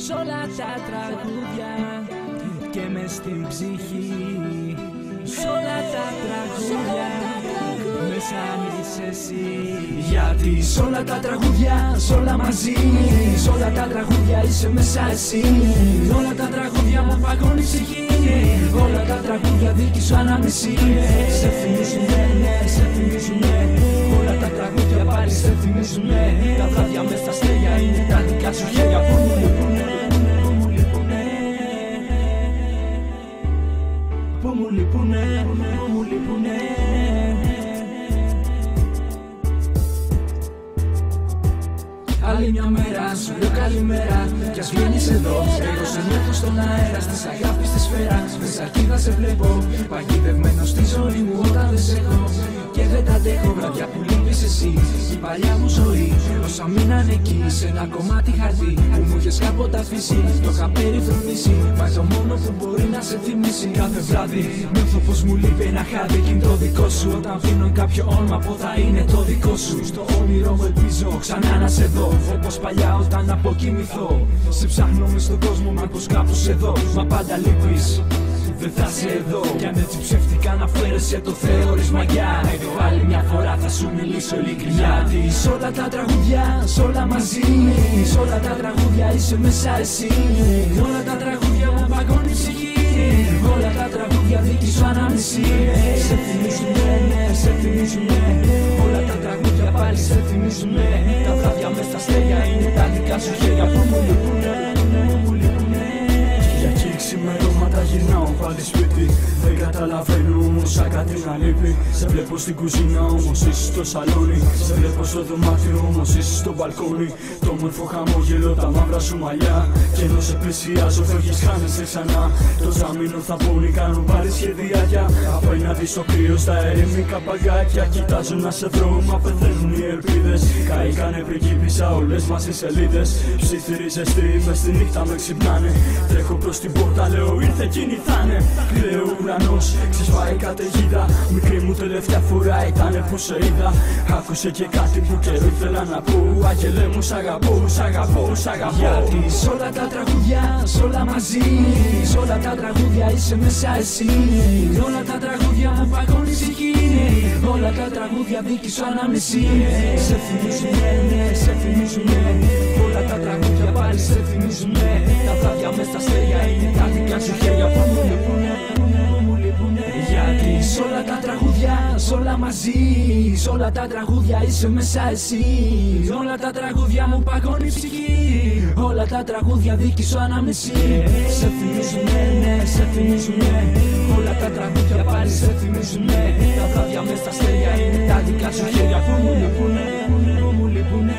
σ' όλα τα τραγούδια και μες στην ψυχή, σ' όλα τα τραγούδια μέσα είσαι εσύ. Γιατί σ' όλα τα τραγούδια, σ' όλα μαζί, σ' όλα τα τραγούδια είσαι μέσα εσύ. Όλα τα τραγούδια μου παγώνει η ψυχή, όλα τα τραγούδια δίκη σου ανάμνηση. Σε θυμίζουνε, ναι, σε θυμίζουνε. Όλα τα τραγούδια πάλι σε θυμίζουνε. Τα βράδια μες στα αστέρια είναι τα δικά σου χέρια που μου λείπουνε, που μου λείπουνε, που μου λείπουνε, που μου λείπουνε. Άλλη μια μέρα σου λέω καλημέρα κι ας βγαίνεις εδώ. Εγώ σε νιώθω στον αέρα, στις αγάπης τη σφαίρα. Με σακίδα σε βλέπω, παγιδευμένο στη ζωή μου όταν δεν σε έχω. Και δεν τα αντέχω βραδιά που λείπεις εσύ. Η παλιά μου ζωή, όσα μείναν εκεί. Σε ένα κομμάτι χαρτί που μου είχες κάποτε αφήσει. Το είχα περιφρονήσει, μα το μόνο που μπορεί να σε θυμίσει. Κάθε βράδυ νιώθω πως μου λείπει ένα χάδι κι είναι το δικό σου. Όταν αφήνω κάποιο όνομα που θα είναι το δικό σου. Στο όνειρό μου ελπίζω ξανά να σε δω, όπως παλιά όταν αποκοιμηθώ. Σε ψάχνω μες στον κόσμο, μήπως κάπου σε δω. Μα πάντα λείπεις, δεν θα σε εδώ. Κι αν έτσι ψεύτικα να φέρεσαι το θεωρείς μαγιά, εγώ άλλη μια φορά θα σου μιλήσω ειλικρινά. Γιατί σ' όλα τα τραγούδια, σ' όλα μαζί, σ' όλα τα τραγούδια είσαι μέσα εσύ. Όλα τα τραγούδια μου παγώνει η ψυχή, όλα τα τραγούδια δίκη σου ανάμνηση. Σε θυμίζουνε, ναι, σε θυμίζουνε. Όλα τα τραγούδια πάλι σε θυμίζουνε. Τα βράδια μες στα αστέρια είναι τα δικά σου χέρια που μου λείπουνε, που μου λείπουνε. Κυριακή ξημερώματα γυρνάω πάλι σπίτι. Δεν καταλαβαίνω όμως σαν κάτι να λείπει. Σε βλέπω στην κουζίνα όμως είσαι στο σαλόνι. Σε βλέπω στο δωμάτιο όμως είσαι στο μπαλκόνι. Το όμορφο χαμόγελο, τα μαύρα σου μαλλιά. Και ενώ σε πλησιάζω φεύγεις, χάνεσαι ξανά. Το ζάμινο θα πόνει, κάνω πάλι σχεδιάκια. Απέναντι στο κρύο στα ερημικά παγκάκια. Κοιτάζω να σε βρω, μα πεθαίνουν οι ελπίδες. Καήκανε πριγκίπισσα όλες μας οι σελίδες. Ψήθυροι ζεστοί μες στη νύχτα με ξυπνάνε. Τρέχω προς την πόρτα, λέω ήρθε εκείνη θα είναι. Κλαίω ουρανός, ξεσπάει καταιγίδα. Μικρή μου τελευταία φορά ήτανε που σε είδα. Άκουσε και κάτι που καιρό ήθελα να πω. Άγγελε μου σ' αγαπώ, σ' αγαπώ, σ' αγαπώ. Γιατί σ' όλα τα τραγούδια, σ' όλα μαζί, σ' όλα τα τραγούδια είσαι μέσα εσύ. Όλα τα τραγούδια μου παγώνει η ψυχή, όλα τα τραγούδια δίκη σου ανάμνηση. Σε θυμίζουνε, ναι, σε θυμίζουνε. Όλα τα τραγούδια πάλι σε θυμίζουνε. Τα βράδια μες στα αστέρια είναι τα δικά σου χέρια που μου λείπουνε, που μου λείπουνε. Γιατί σ' όλα τα τραγούδια, σ' όλα μαζί, σ' όλα τα τραγούδια είσαι μέσα εσύ. Όλα τα τραγούδια μου παγώνει η ψυχή, όλα τα τραγούδια δίκη σου ανάμνηση. Σε θυμίζουνε, ναι, σε θυμίζουνε. Όλα τα τραγούδια πάλι σε θυμίζουνε. Τα βράδια μες στα αστέρια είναι τα δικά σου χέρια που μου λείπουνε, που μου λείπουνε.